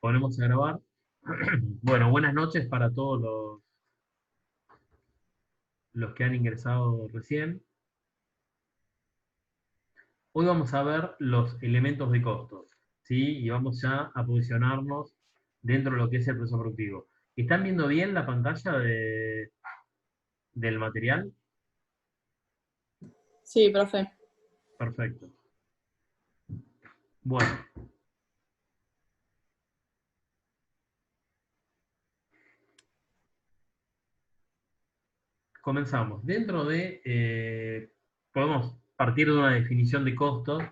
Ponemos a grabar. Bueno, buenas noches para todos los que han ingresado recién. Hoy vamos a ver los elementos de costos, ¿sí? Y vamos ya a posicionarnos dentro de lo que es el proceso productivo. ¿Están viendo bien la pantalla del material? Sí, profe. Perfecto. Bueno, comenzamos. Podemos partir de una definición de costos,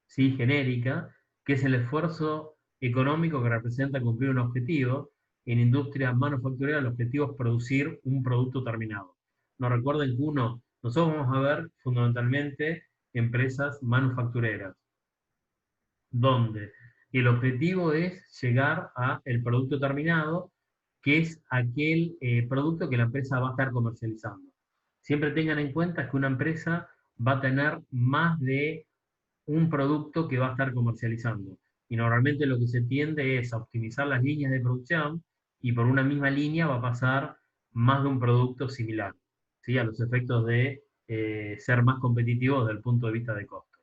¿sí? Genérica, que es el esfuerzo económico que representa cumplir un objetivo. En industria manufacturera el objetivo es producir un producto terminado. Nos recuerden que nosotros vamos a ver fundamentalmente empresas manufactureras, donde el objetivo es llegar a el producto terminado, que es aquel producto que la empresa va a estar comercializando. Siempre tengan en cuenta que una empresa va a tener más de un producto que va a estar comercializando. Y normalmente lo que se tiende es a optimizar las líneas de producción y por una misma línea va a pasar más de un producto similar, ¿sí? A los efectos de ser más competitivos desde el punto de vista de costo.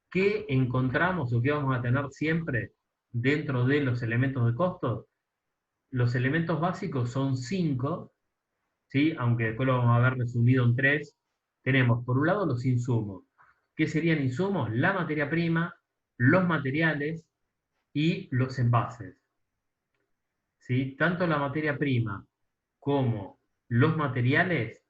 ¿Qué encontramos o qué vamos a tener siempre dentro de los elementos de costo? Los elementos básicos son cinco, ¿sí? Aunque después lo vamos a ver resumido en tres. Tenemos, por un lado, los insumos. ¿Qué serían insumos? La materia prima, los materiales y los envases, ¿sí? Tanto la materia prima como los materiales,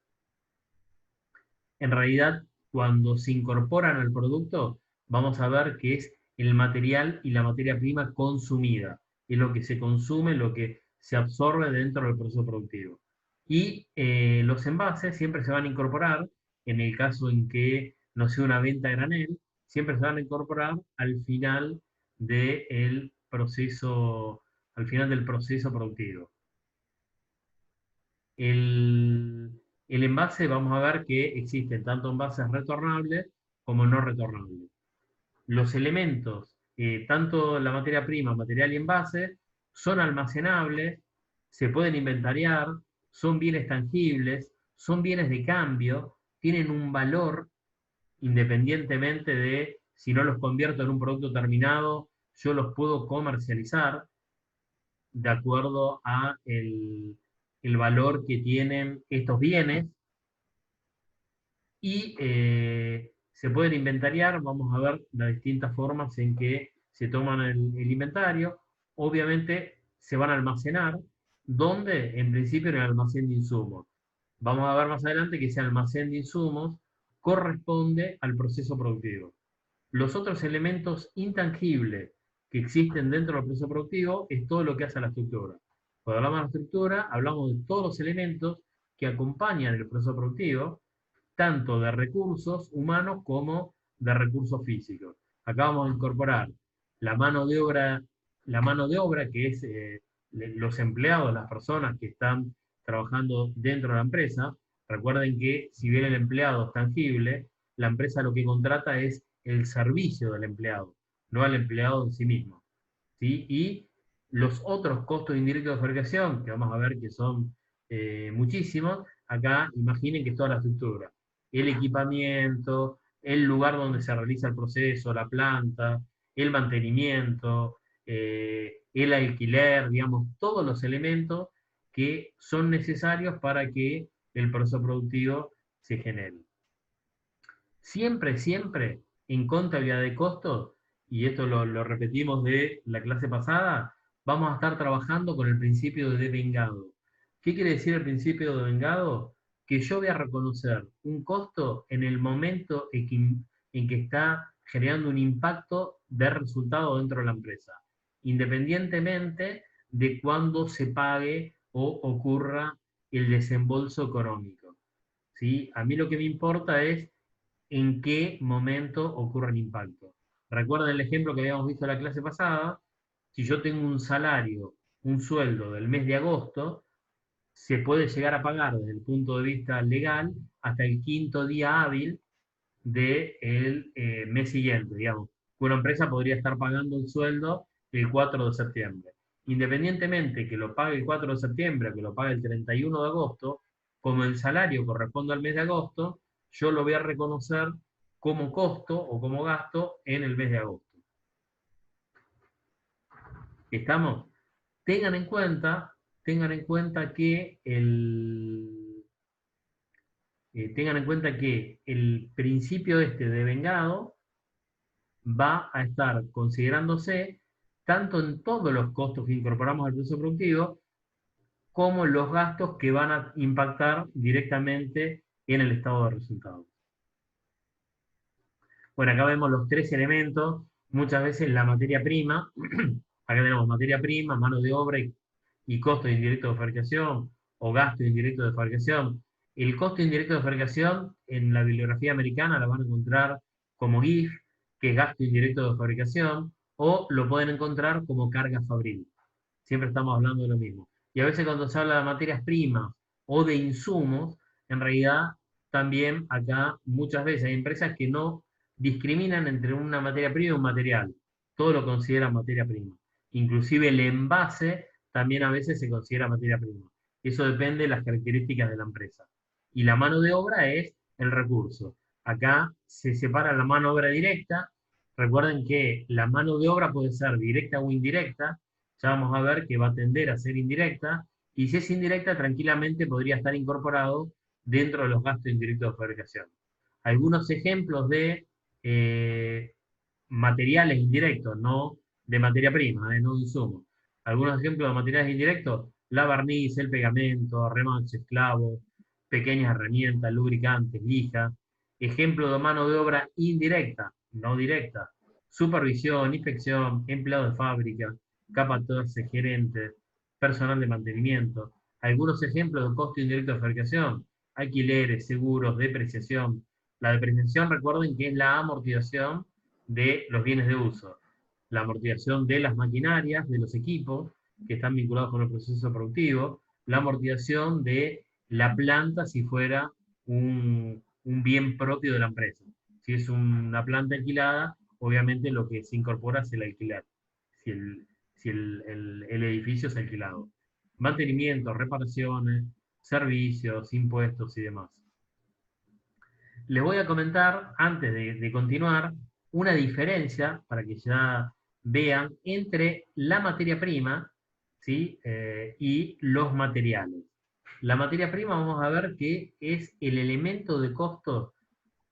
en realidad, cuando se incorporan al producto, vamos a ver que es el material y la materia prima consumida. Es lo que se consume, lo que se absorbe dentro del proceso productivo. Y los envases siempre se van a incorporar, en el caso en que no sea una venta a granel, siempre se van a incorporar del proceso, al final del proceso productivo. El, el envase, vamos a ver que existen tanto envases retornables como no retornables. Los elementos, tanto la materia prima, material y envase, son almacenables, se pueden inventariar, son bienes tangibles, son bienes de cambio, tienen un valor independientemente de si no los convierto en un producto terminado, yo los puedo comercializar de acuerdo a el valor que tienen estos bienes y se pueden inventariar. Vamos a ver las distintas formas en que se toman el inventario. Obviamente se van a almacenar, donde en principio en el almacén de insumos. Vamos a ver más adelante que ese almacén de insumos corresponde al proceso productivo. Los otros elementos intangibles que existen dentro del proceso productivo es todo lo que hace a la estructura. Cuando hablamos de la estructura, hablamos de todos los elementos que acompañan el proceso productivo, tanto de recursos humanos como de recursos físicos. Acá vamos a incorporar la mano de obra, la mano de obra que es los empleados, las personas que están trabajando dentro de la empresa. Recuerden que si bien el empleado es tangible, la empresa lo que contrata es el servicio del empleado, no al empleado en sí mismo, ¿sí? Y los otros costos indirectos de fabricación, que vamos a ver que son muchísimos, acá imaginen que es toda la estructura, el equipamiento, el lugar donde se realiza el proceso, la planta, el mantenimiento, el alquiler, digamos, todos los elementos que son necesarios para que el proceso productivo se genere. Siempre, siempre en contabilidad de costos, y esto lo repetimos de la clase pasada, vamos a estar trabajando con el principio de devengado. ¿Qué quiere decir el principio de devengado? Que yo voy a reconocer un costo en el momento en que está generando un impacto de resultado dentro de la empresa, independientemente de cuándo se pague o ocurra el desembolso económico, ¿sí? A mí lo que me importa es en qué momento ocurre el impacto. Recuerden el ejemplo que habíamos visto en la clase pasada. Si yo tengo un salario, un sueldo del mes de agosto, se puede llegar a pagar desde el punto de vista legal hasta el quinto día hábil del mes siguiente, digamos. Una empresa podría estar pagando el sueldo el 4 de septiembre. independientemente que lo pague el 4 de septiembre o que lo pague el 31 de agosto, como el salario corresponde al mes de agosto, yo lo voy a reconocer como costo o como gasto en el mes de agosto. ¿Estamos? Tengan en cuenta que tengan en cuenta que el principio este de vengado va a estar considerándose tanto en todos los costos que incorporamos al proceso productivo, como los gastos que van a impactar directamente en el estado de resultados. Bueno, acá vemos los tres elementos, muchas veces la materia prima, acá tenemos materia prima, mano de obra y costo indirecto de fabricación, o gasto indirecto de fabricación. El costo indirecto de fabricación, en la bibliografía americana la van a encontrar como GIF, que es gasto indirecto de fabricación, o lo pueden encontrar como carga fabril. Siempre estamos hablando de lo mismo. Y a veces cuando se habla de materias primas o de insumos, en realidad también acá muchas veces hay empresas que no discriminan entre una materia prima y un material. Todo lo consideran materia prima. Inclusive el envase también a veces se considera materia prima. Eso depende de las características de la empresa. Y la mano de obra es el recurso. Acá se separa la mano de obra directa. Recuerden que la mano de obra puede ser directa o indirecta. Ya vamos a ver que va a tender a ser indirecta. Y si es indirecta, tranquilamente podría estar incorporado dentro de los gastos indirectos de fabricación. Algunos ejemplos de materiales indirectos, no de materia prima, no de insumos. Algunos ejemplos de materiales indirectos: la barniz, el pegamento, remaches, clavos, pequeñas herramientas, lubricantes, lija. Ejemplo de mano de obra indirecta, no directa: supervisión, inspección, empleado de fábrica, capataz, gerentes, personal de mantenimiento. Algunos ejemplos de costo indirecto de fabricación: alquileres, seguros, depreciación. La depreciación, recuerden que es la amortización de los bienes de uso, la amortización de las maquinarias, de los equipos que están vinculados con el proceso productivo, la amortización de la planta si fuera un bien propio de la empresa. Si es una planta alquilada, obviamente lo que se incorpora es el alquiler, si el edificio es alquilado. Mantenimiento, reparaciones, servicios, impuestos y demás. Les voy a comentar, antes de continuar, una diferencia, para que ya vean, entre la materia prima, ¿sí? Y los materiales. La materia prima vamos a ver que es el elemento de costo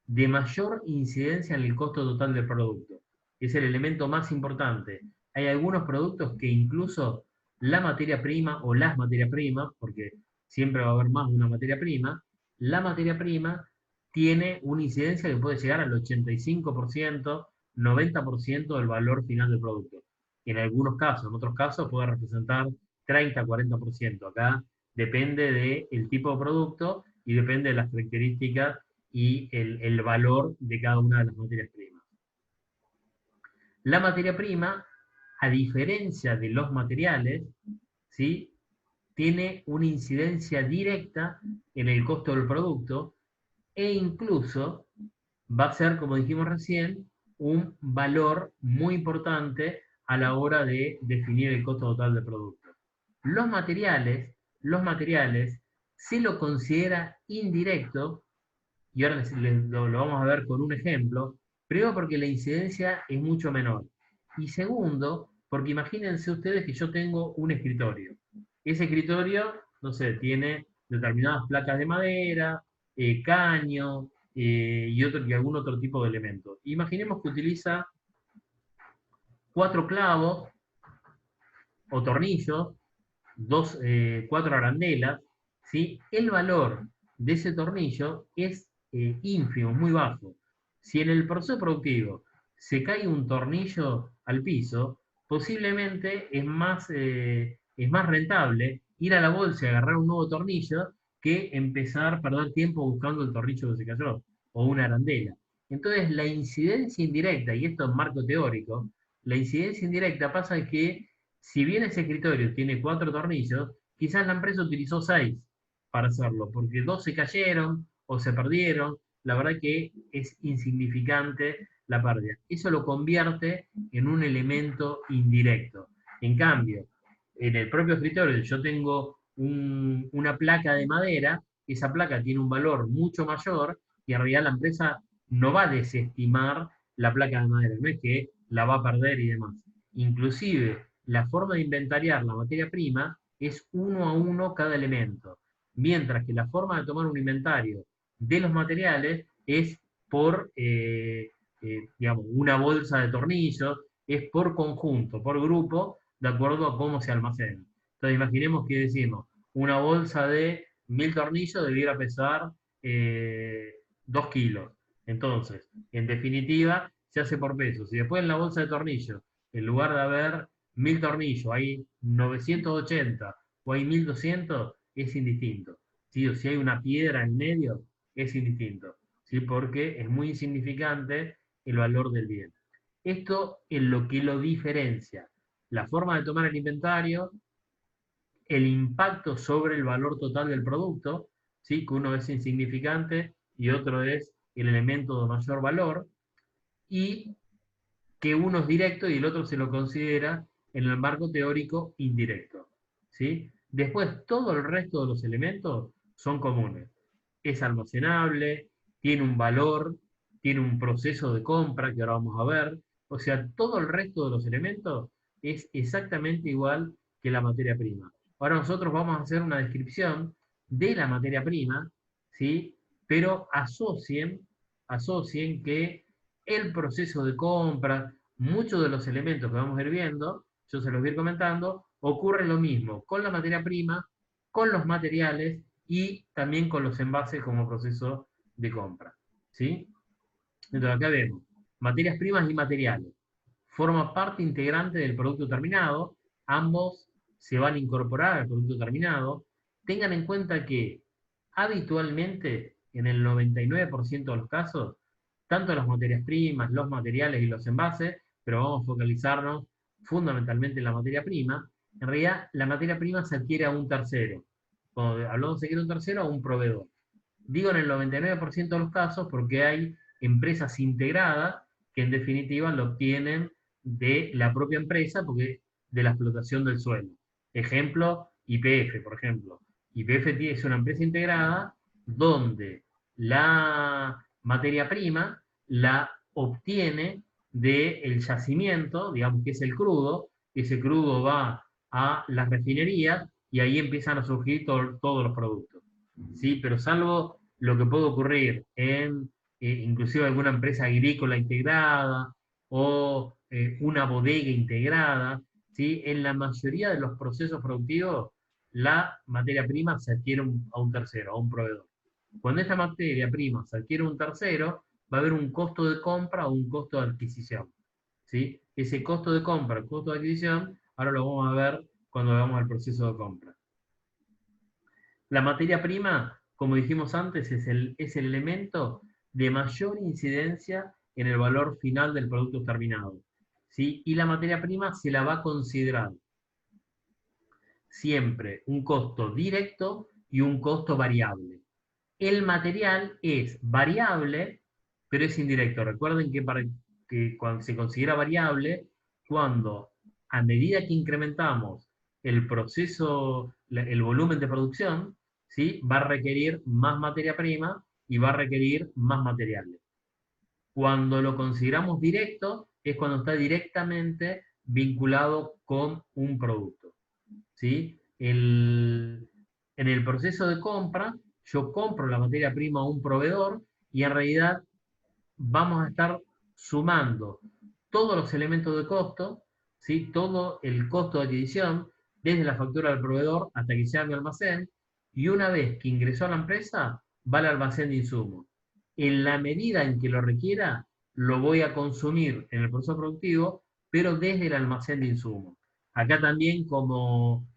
de mayor incidencia en el costo total del producto. Es el elemento más importante. Hay algunos productos que incluso la materia prima o las materias primas, porque siempre va a haber más de una materia prima, la materia prima tiene una incidencia que puede llegar al 85%, 90% del valor final del producto. En algunos casos, en otros casos puede representar 30, 40%. Acá depende del tipo de producto y depende de las características y el valor de cada una de las materias primas. La materia prima, a diferencia de los materiales, ¿sí?, tiene una incidencia directa en el costo del producto, e incluso va a ser, como dijimos recién, un valor muy importante a la hora de definir el costo total del producto. Los materiales se lo considera indirecto, y ahora lo vamos a ver con un ejemplo. Primero, porque la incidencia es mucho menor. Y segundo, porque imagínense ustedes que yo tengo un escritorio. Ese escritorio, no sé, tiene determinadas placas de madera, caño y algún otro tipo de elemento. Imaginemos que utiliza 4 clavos o tornillos, 4 arandelas, ¿sí? El valor de ese tornillo es ínfimo, muy bajo. Si en el proceso productivo se cae un tornillo al piso, posiblemente es más rentable ir a la bolsa y agarrar un nuevo tornillo que empezar a perder tiempo buscando el tornillo que se cayó, o una arandela. Entonces la incidencia indirecta, y esto es marco teórico, la incidencia indirecta pasa que si bien ese escritorio tiene 4 tornillos, quizás la empresa utilizó 6 para hacerlo, porque 2 se cayeron o se perdieron. La verdad que es insignificante la pérdida. Eso lo convierte en un elemento indirecto. En cambio, en el propio escritorio yo tengo una placa de madera, esa placa tiene un valor mucho mayor y en realidad la empresa no va a desestimar la placa de madera, no es que la va a perder y demás. Inclusive, la forma de inventariar la materia prima es uno a uno cada elemento, mientras que la forma de tomar un inventario de los materiales es por, digamos, una bolsa de tornillos, es por conjunto, por grupo, de acuerdo a cómo se almacena. Entonces, imaginemos que decimos, una bolsa de 1000 tornillos debiera pesar 2 kilos. Entonces, en definitiva, se hace por pesos. Si después en la bolsa de tornillos, en lugar de haber 1000 tornillos, hay 980 o hay 1200, es indistinto. ¿Sí? O si hay una piedra en medio, es indistinto. ¿Sí? Porque es muy insignificante el valor del bien. Esto es lo que lo diferencia. La forma de tomar el inventario, el impacto sobre el valor total del producto, ¿sí? Que uno es insignificante y otro es el elemento de mayor valor, y que uno es directo y el otro se lo considera en el marco teórico indirecto. ¿Sí? Después, todo el resto de los elementos son comunes. Es almacenable, tiene un valor, tiene un proceso de compra que ahora vamos a ver. O sea, todo el resto de los elementos es exactamente igual que la materia prima. Ahora nosotros vamos a hacer una descripción de la materia prima, ¿sí? Pero asocien que el proceso de compra, muchos de los elementos que vamos a ir viendo, yo se los voy a ir comentando, ocurre lo mismo con la materia prima, con los materiales y también con los envases como proceso de compra. ¿Sí? Entonces acá vemos materias primas y materiales. Forma parte integrante del producto terminado, ambos se van a incorporar al producto terminado. Tengan en cuenta que habitualmente, en el 99% de los casos, tanto las materias primas, los materiales y los envases, pero vamos a focalizarnos fundamentalmente en la materia prima, en realidad la materia prima se adquiere a un tercero. Cuando hablamos de adquiere a un tercero, a un proveedor. Digo en el 99% de los casos porque hay empresas integradas que en definitiva lo obtienen de la propia empresa porque de la explotación del suelo. Ejemplo, YPF, por ejemplo. YPF es una empresa integrada donde la materia prima la obtiene del yacimiento, digamos que es el crudo, ese crudo va a las refinerías y ahí empiezan a surgir todos los productos. ¿Sí? Pero salvo lo que puede ocurrir en inclusive alguna empresa agrícola integrada o una bodega integrada, ¿sí? En la mayoría de los procesos productivos la materia prima se adquiere a un tercero, a un proveedor. Cuando esta materia prima se adquiere a un tercero, va a haber un costo de compra o un costo de adquisición. ¿Sí? Ese costo de compra, el costo de adquisición, ahora lo vamos a ver cuando veamos el proceso de compra. La materia prima, como dijimos antes, es el elemento de mayor incidencia en el valor final del producto terminado. ¿Sí? Y la materia prima se la va a considerar siempre un costo directo y un costo variable. El material es variable, pero es indirecto. Recuerden que cuando se considera variable, cuando a medida que incrementamos el proceso, el volumen de producción, ¿sí? Va a requerir más materia prima y va a requerir más materiales. Cuando lo consideramos directo, es cuando está directamente vinculado con un producto. ¿Sí? En el proceso de compra, yo compro la materia prima a un proveedor y en realidad vamos a estar sumando todos los elementos de costo, ¿sí? Todo el costo de adquisición, desde la factura del proveedor hasta que sea mi almacén, y una vez que ingresó a la empresa, va al almacén de insumos. En la medida en que lo requiera, lo voy a consumir en el proceso productivo, pero desde el almacén de insumos. Acá también como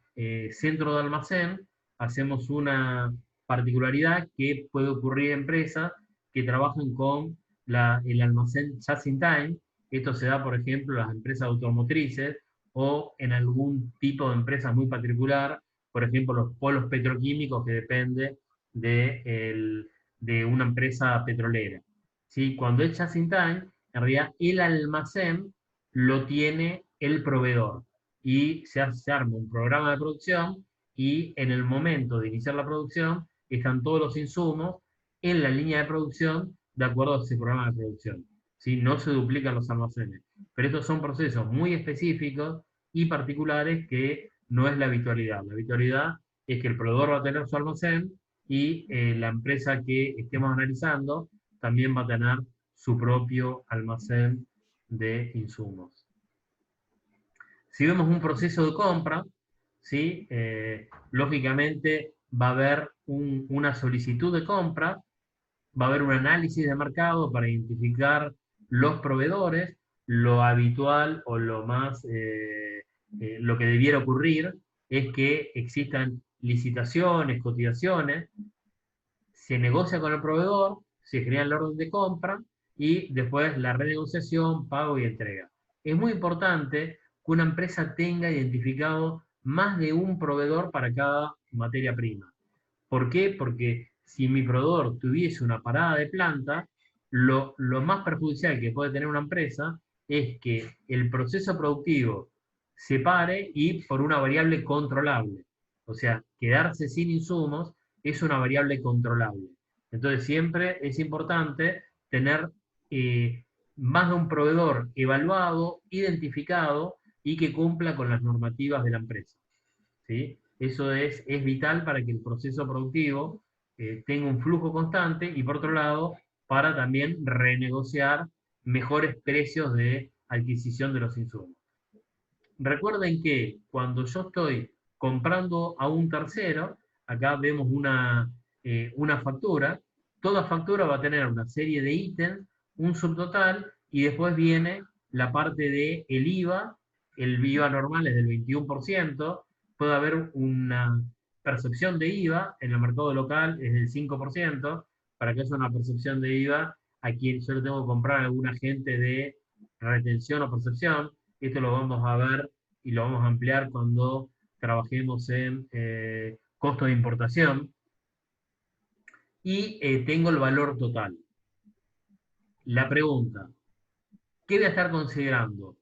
centro de almacén hacemos una particularidad que puede ocurrir en empresas que trabajan con el almacén just in time. Esto se da, por ejemplo, en las empresas automotrices o en algún tipo de empresa muy particular, por ejemplo, los polos petroquímicos que depende de una empresa petrolera. ¿Sí? Cuando es just in time, en realidad el almacén lo tiene el proveedor. y se arma un programa de producción y en el momento de iniciar la producción están todos los insumos en la línea de producción de acuerdo a ese programa de producción. ¿Sí? No se duplican los almacenes. Pero estos son procesos muy específicos y particulares que no es la habitualidad. La habitualidad es que el proveedor va a tener su almacén y la empresa que estemos analizando también va a tener su propio almacén de insumos. Si vemos un proceso de compra, ¿sí? Lógicamente va a haber una solicitud de compra, va a haber un análisis de mercado para identificar los proveedores, lo habitual o lo que debiera ocurrir es que existan licitaciones, cotizaciones, se negocia con el proveedor, se genera el orden de compra y después la renegociación, pago y entrega. Es muy importante que una empresa tenga identificado más de un proveedor para cada materia prima. ¿Por qué? Porque si mi proveedor tuviese una parada de planta, lo más perjudicial que puede tener una empresa es que el proceso productivo se pare y por una variable controlable. O sea, quedarse sin insumos es una variable controlable. Entonces siempre es importante tener más de un proveedor evaluado, identificado y que cumpla con las normativas de la empresa. ¿Sí? Eso es vital para que el proceso productivo tenga un flujo constante y por otro lado, para también renegociar mejores precios de adquisición de los insumos. Recuerden que cuando yo estoy comprando a un tercero, acá vemos una factura, toda factura va a tener una serie de ítems, un subtotal, y después viene la parte de el IVA, el IVA normal es del 21%, puede haber una percepción de IVA, en el mercado local es del 5%, para que haya una percepción de IVA, aquí yo le tengo que comprar a algún agente de retención o percepción, esto lo vamos a ver y lo vamos a ampliar cuando trabajemos en costo de importación. Y tengo el valor total. La pregunta, ¿qué voy a estar considerando?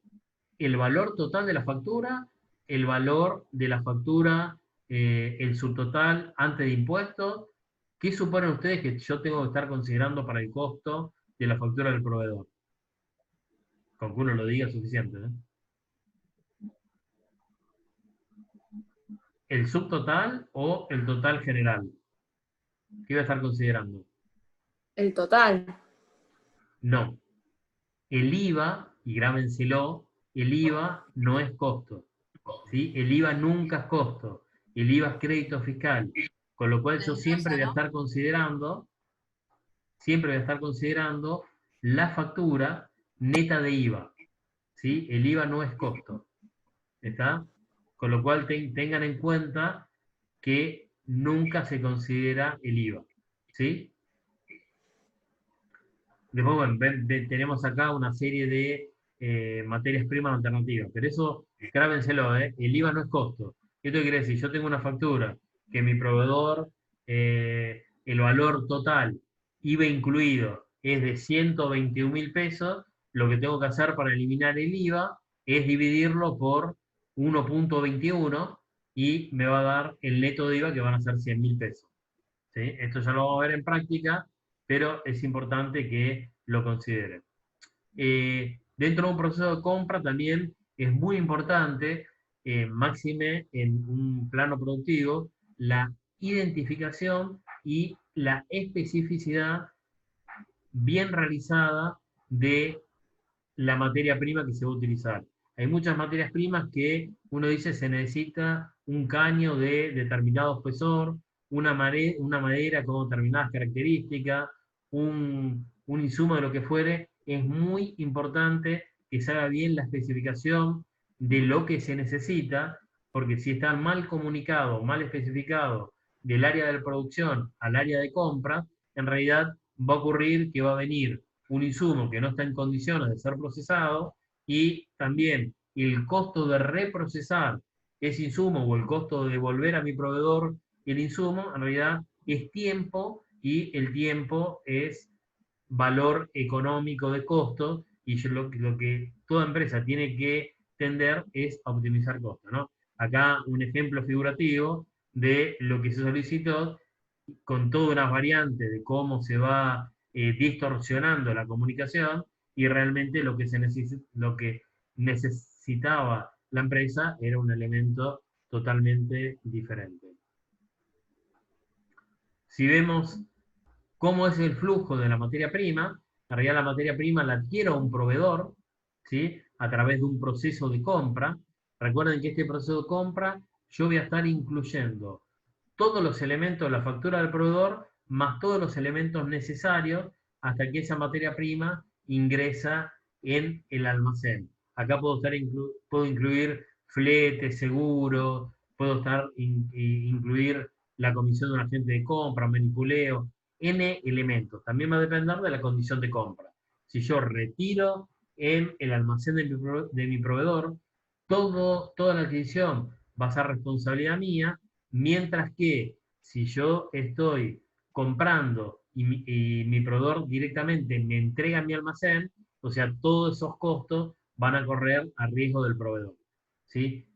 ¿El valor total de la factura? ¿El valor de la factura, el subtotal antes de impuestos? ¿Qué suponen ustedes que yo tengo que estar considerando para el costo de la factura del proveedor? Con que uno lo diga es suficiente, ¿eh? ¿El subtotal o el total general? ¿Qué voy a estar considerando? El total. No. El IVA, y grábenselo, el IVA no es costo. ¿Sí? El IVA nunca es costo. El IVA es crédito fiscal. Con lo cual yo siempre voy a estar considerando la factura neta de IVA. ¿Sí? El IVA no es costo. ¿Está? Con lo cual tengan en cuenta que nunca se considera el IVA. ¿Sí? Después, bueno, tenemos acá una serie de materias primas alternativas, pero eso, grábenselo, el IVA no es costo. Esto quiere decir, yo tengo una factura que mi proveedor, el valor total, IVA incluido, es de 121.000 pesos, lo que tengo que hacer para eliminar el IVA es dividirlo por 1.21 y me va a dar el neto de IVA que van a ser 100.000 pesos. ¿Sí? Esto ya lo vamos a ver en práctica, pero es importante que lo consideren. Dentro de un proceso de compra también es muy importante, máxime en un plano productivo, la identificación y la especificidad bien realizada de la materia prima que se va a utilizar. Hay muchas materias primas que uno dice se necesita un caño de determinado espesor, una madera con determinadas características, un insumo de lo que fuere. Es muy importante que se haga bien la especificación de lo que se necesita, porque si está mal comunicado, mal especificado del área de producción al área de compra, en realidad va a ocurrir que va a venir un insumo que no está en condiciones de ser procesado y también el costo de reprocesar ese insumo o el costo de devolver a mi proveedor el insumo, en realidad es tiempo y el tiempo es valor económico de costo y lo que toda empresa tiene que tender es a optimizar costos, ¿no? Acá un ejemplo figurativo de lo que se solicitó con todas unas variantes de cómo se va distorsionando la comunicación y realmente lo que necesitaba la empresa era un elemento totalmente diferente. Si vemos cómo es el flujo de la materia prima, en realidad la materia prima la adquiere un proveedor, ¿sí? A través de un proceso de compra. Recuerden que este proceso de compra yo voy a estar incluyendo todos los elementos de la factura del proveedor, más todos los elementos necesarios hasta que esa materia prima ingresa en el almacén. Acá puedo incluir flete, seguro, puedo incluir la comisión de un agente de compra, manipuleo, N elementos. También va a depender de la condición de compra. Si yo retiro en el almacén de mi proveedor, toda la adquisición va a ser responsabilidad mía, mientras que si yo estoy comprando y mi proveedor directamente me entrega mi almacén, o sea, todos esos costos van a correr a riesgo del proveedor. ¿Sí?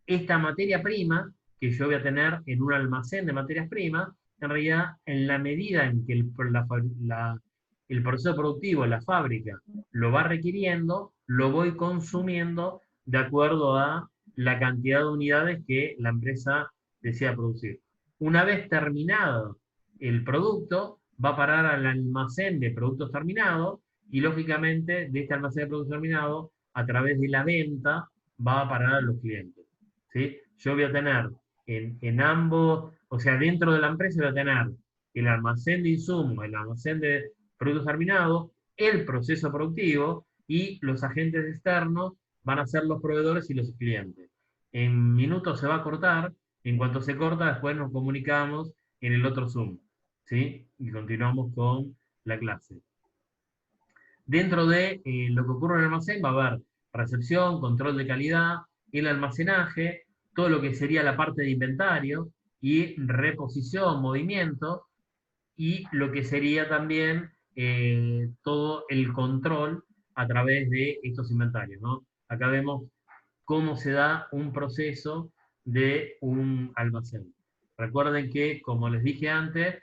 Esta materia prima que yo voy a tener en un almacén de materias primas, en realidad, en la medida en que el proceso productivo, la fábrica, lo va requiriendo, lo voy consumiendo de acuerdo a la cantidad de unidades que la empresa desea producir. Una vez terminado el producto, va a parar al almacén de productos terminados y, lógicamente, de este almacén de productos terminados, a través de la venta, va a parar a los clientes. ¿Sí? Yo voy a tener en ambos, o sea, dentro de la empresa voy a tener el almacén de insumos, el almacén de productos terminados, el proceso productivo y los agentes externos van a ser los proveedores y los clientes. En minutos se va a cortar, en cuanto se corta, después nos comunicamos en el otro Zoom. ¿Sí? Y continuamos con la clase. Dentro de lo que ocurre en el almacén va a haber recepción, control de calidad, el almacenaje, todo lo que sería la parte de inventario y reposición, movimiento, y lo que sería también todo el control a través de estos inventarios, ¿no? Acá vemos cómo se da un proceso de un almacén. Recuerden que, como les dije antes,